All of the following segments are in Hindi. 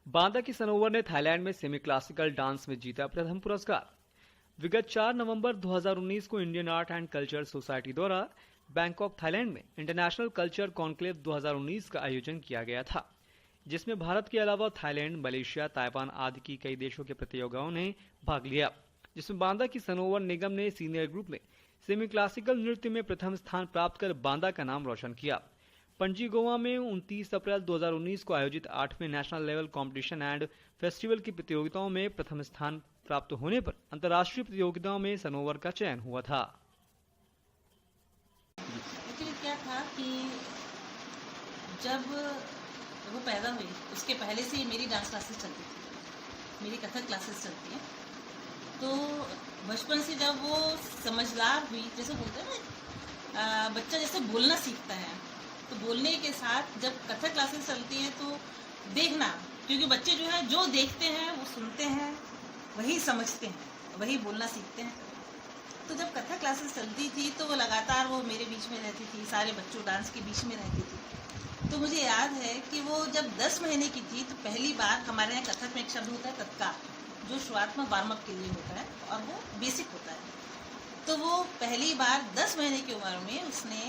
बांदा की सनोवर ने थाईलैंड में सेमी क्लासिकल डांस में जीता प्रथम पुरस्कार। विगत 4 नवंबर 2019 को Indian art and culture society द्वारा बैंकॉक थाईलैंड में इंटरनेशनल कल्चर कॉन्क्लेव 2019 का आयोजन किया गया था, जिसमें भारत के अलावा थाईलैंड, मलेशिया, ताइवान आदि की कई देशों के प्रतियोगियों ने भाग लिया, जिसमें बांदा की सनोवर निगम ने सीनियर ग्रुप में सेमी क्लासिकल नृत्य में प्रथम स्थान प्राप्त कर बांदा का नाम रोशन किया। पणजी गोवा में 29 अप्रैल 2019 को आयोजित 8वें national level competition and festival की प्रतियोगिताओं में प्रथम स्थान प्राप्त होने पर अंतर्राष्ट्रीय प्रतियोगिताओं में सनोवर का चयन हुआ था। एक्चुअली क्या था कि जब वो पैदा हुई उसके पहले से मेरी डांस क्लासेस चलती थी, मेरी कथक क्लासेस चलती हैं। तो बचपन से जब वो समझदार हुई, जैसे बोलते हैं ना बच्चा जैसे बोलना सीखता है, तो बोलने के साथ जब कथक क्लासेस चलती हैं तो देखना, क्योंकि बच्चे जो है जो देखते हैं वो सुनते हैं, वही समझते हैं, वही बोलना सीखते हैं। तो जब कथक क्लासेस चलती थी तो वो लगातार वो मेरे बीच में रहती थी, सारे बच्चों डांस के बीच में रहती थी। तो मुझे याद है कि वो जब 10 महीने की थी तो पहली बार हमारे यहाँ कथक में एक शब्द होता है तत्कार, जो शुरुआत्मक वार्म अप के लिए होता है और वो बेसिक होता है। तो वो पहली बार 10 महीने की उम्र में उसने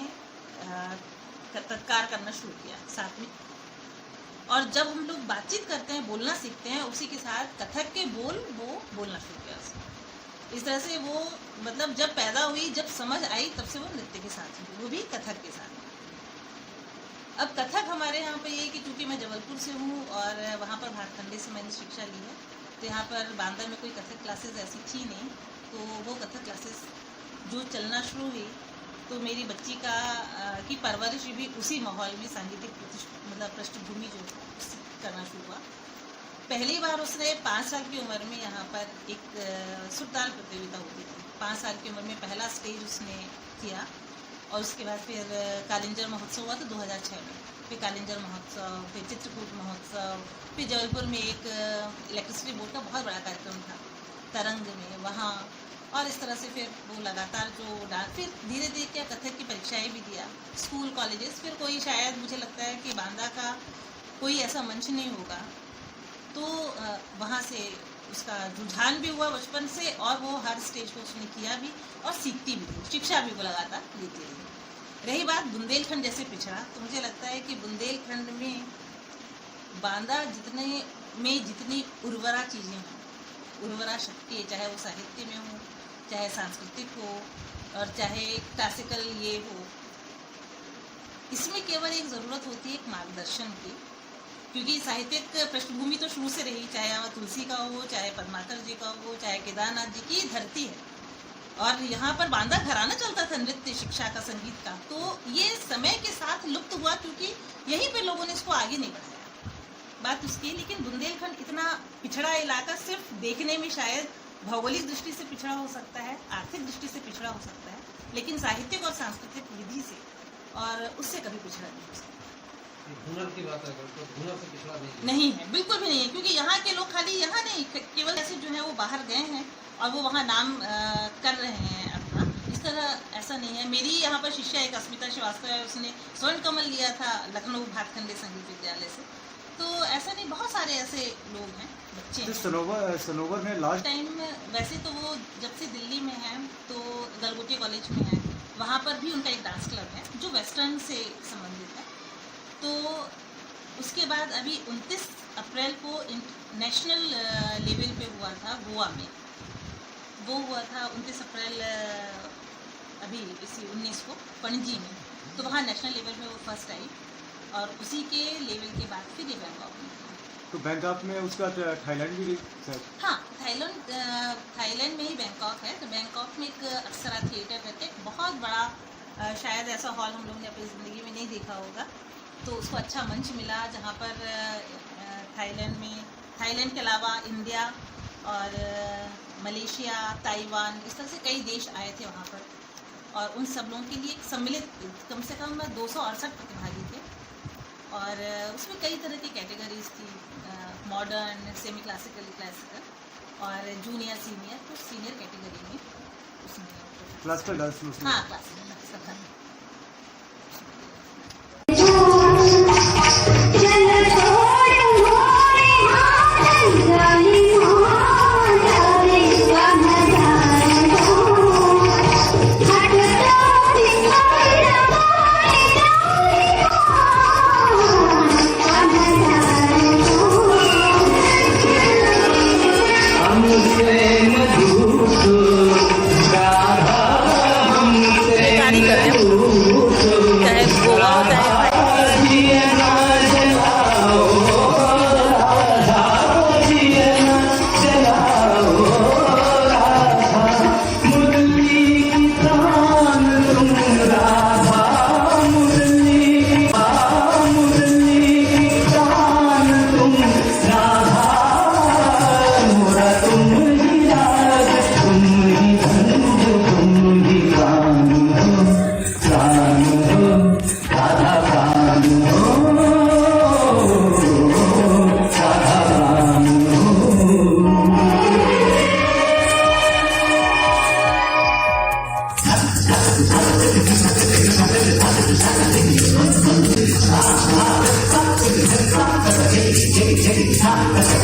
तत्कार करना शुरू किया साथ में। और जब हम लोग बातचीत करते हैं, बोलना सीखते हैं, उसी के साथ कथक के बोल वो बोलना शुरू किया उसने। इस तरह से वो मतलब जब पैदा हुई, जब समझ आई, तब से वो नृत्य के साथ हुई, वो भी कथक के साथ। अब कथक हमारे यहाँ पे ये कि चूँकि मैं जबलपुर से हूँ और वहाँ पर भातखंडे से मैंने शिक्षा ली है, तो यहाँ पर बांदा में कोई कथक क्लासेस ऐसी थी नहीं। तो वो कथक क्लासेस जो चलना शुरू हुई तो मेरी बच्ची की परवरिश भी उसी माहौल में सांगीतिक मतलब पृष्ठभूमि जो करना शुरू हुआ। पहली बार उसने 5 साल की उम्र में यहाँ पर एक सुरताल प्रतियोगिता होती थी। 5 साल की उम्र में पहला स्टेज उसने किया और उसके बाद फिर कालिंजर महोत्सव हुआ था 2006 में, फिर कालिंजर महोत्सव, फिर चित्रकूट महोत्सव, फिर जबलपुर में एक इलेक्ट्रिसिटी बोर्ड का बहुत बड़ा कार्यक्रम था तरंग में, वहाँ। और इस तरह से फिर वो लगातार जो डांस, फिर धीरे धीरे क्या कथक की परीक्षाएं भी दिया, स्कूल कॉलेजेस, फिर कोई शायद मुझे लगता है कि बांदा का कोई ऐसा मंच नहीं होगा, तो वहाँ से उसका रुझान भी हुआ बचपन से और वो हर स्टेज को उसने किया भी और सीखती भी थी, शिक्षा भी वो लगातार लेती रही। रही बात बुंदेलखंड जैसे पिछड़ा, तो मुझे लगता है कि बुंदेलखंड में बांदा जितनी उर्वरा चीज़ें हों, उर्वरा शक्ति, चाहे वो साहित्य में हो, चाहे सांस्कृतिक हो और चाहे क्लासिकल ये हो, इसमें केवल एक ज़रूरत होती है एक मार्गदर्शन की। क्योंकि साहित्यिक पृष्ठभूमि तो शुरू से रही, चाहे वह तुलसी का हो, चाहे पद्माकर जी का हो, चाहे केदारनाथ जी की धरती है, और यहाँ पर बांदा घराना चलता था नृत्य, शिक्षा का, संगीत का। तो ये समय के साथ लुप्त हुआ क्योंकि यहीं पे लोगों ने इसको आगे नहीं बढ़ाया, बात उसकी। लेकिन बुंदेलखंड इतना पिछड़ा इलाका सिर्फ देखने में शायद भौगोलिक दृष्टि से पिछड़ा हो सकता है, आर्थिक दृष्टि से पिछड़ा हो सकता है, लेकिन साहित्यिक और सांस्कृतिक विधि से और उससे कभी पिछड़ा नहीं हो सकता। हुनर की बात है तो हुनर से पिछड़ा नहीं है, बिल्कुल भी नहीं है, क्योंकि यहाँ के लोग खाली यहाँ नहीं, केवल ऐसे जो है वो बाहर गए हैं और वो वहाँ नाम कर रहे हैं अपना, इस तरह ऐसा नहीं है। मेरी यहाँ पर शिष्या एक अस्मिता श्रीवास्तव है, उसने स्वर्ण कमल लिया था लखनऊ भातखंडे संगीत विद्यालय से। तो ऐसा नहीं, बहुत सारे ऐसे लोग हैं, बच्चे हैं। सनोवर में लास्ट टाइम वैसे तो वो जब से दिल्ली में है तो गलगोटिया कॉलेज में है, वहाँ पर भी उनका एक डांस क्लब है जो वेस्टर्न से संबंधित है। तो उसके बाद अभी 29 अप्रैल को नेशनल लेवल पे हुआ था गोवा में, वो हुआ था 29 अप्रैल अभी इसी 19 को पणजी में, तो वहाँ नेशनल लेवल में वो फर्स्ट आई और उसी के लेवल के बाद फिर ये बैंकॉक में। तो बैंकॉक में उसका थाईलैंड भी सर? हाँ, थाईलैंड में ही बैंकॉक है। तो बैंकॉक में एक अक्सरा थिएटर करके एक बहुत बड़ा शायद ऐसा हॉल हम लोगों ने अपनी ज़िंदगी में नहीं देखा होगा, तो उसको अच्छा मंच मिला जहाँ पर थाईलैंड के अलावा इंडिया और मलेशिया, ताइवान, इस तरह से कई देश आए थे वहाँ पर, और उन सब लोगों के लिए एक सम्मिलित कम से कम 268 प्रतिभागी थे और उसमें कई तरह की कैटेगरीज थी, मॉडर्न, सेमी क्लासिकल, क्लासिकल और जूनियर, सीनियर। तो सीनियर कैटेगरी में उसमें क्लासिकल डांस, हाँ क्लासिकल डांस सब था। जल छोड़ मोरे साथ